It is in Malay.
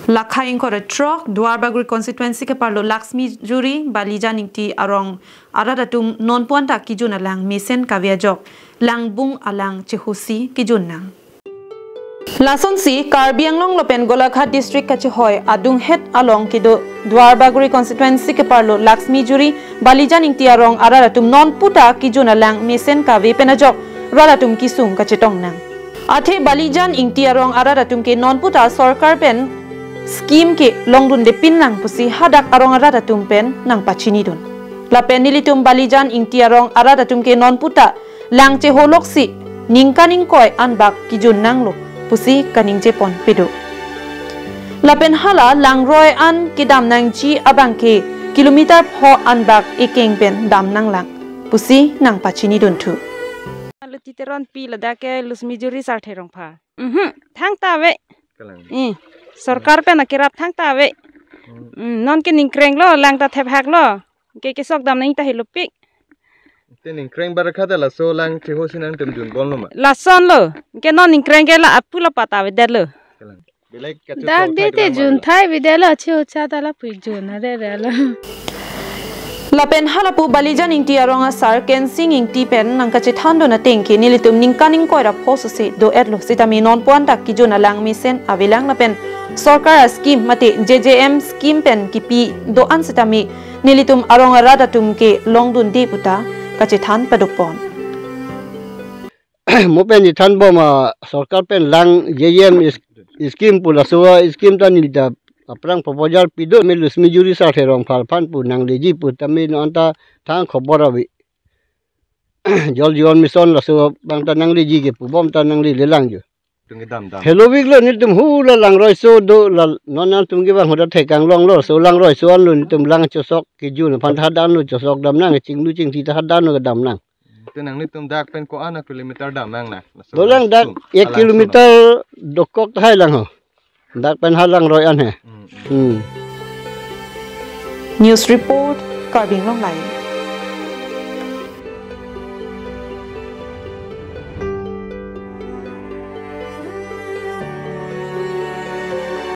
Lakhain ko trok Dwarbagri constituency ke parlo Laxmi juri balija ningti arong aradatum non puanta kijun alang mesen kaviajok langbung alang chehusi kijun nang Lason si Karbi Anglong Lopen Golaghat district kachihoy adung het along kido Dwarbagri constituency ke parlo Laxmi juri balija ningti arong aradatum non puta kijun alang mesen kavi penajok radatum kisung kachetong nang Athe balijan ingti arong aradatum ke non puta sarkar pen Scheme ke longdun de pin nang pusi hadak arong arada tumpen nang pachini dun. Lapen nilitum balijan ingti arong arada tumke non puta lang che holok si ningkaning koy anbak kijun nang lo pusi kaning che pon pedo. Lapen hala lang roy an kidam nang chi abang ke kilometer pho anbak ekeng pen dam nang lang pusi nang pachini dun tu. Titeron pi ladake lusmi juri sarthe rong pha. Thang ta we. Sarkar pe nakirap thang ta we non ke ningkreng lo lang ta thep hak lo ke sok dam nai ta hilupik te ningkreng barakha da la so lang che hosinang tum dun bon lo ma la son lo ke non ningkreng ke la apula pata we der lo dak de te jun thai we der lo che cha ta la pui jun na re lo Lapen halapu balijan ingti aronga sar kensing ingti pen nangka che thando na tengki nilitum ningkaning koira phosu se do etlo sitami non puan tak kijun alang misen avilang lapen Sarkar scheme mate JJM scheme pen kipi do an sitami nilitum aronga radatum ke longdun de puta kache than padukpon mo pen ni than bo ma sarkar pen lang JJM scheme pula so scheme ta nilita aprang proposal pido melus mijuri sa therong phal phan pu nang leji pu tami no anta thang khobor abi jol jiwan mission la so bang ta nang leji ke pu bom ta nang le lang jo hello week lo ni tum hu la lang roi so do la nonal tum ge bang hoda thekang long lo so lang roi so an lo ni tum lang chosok ki ju na phan tha dan lo chosok dam nang ching lu ching thi tha dan lo dam nang te nang ni tum dak pen ko ana kilometer dam nang na do lang dak 1 kilometer dokok thai lang ho dak pen halang roi an he News report Karbing Long Lai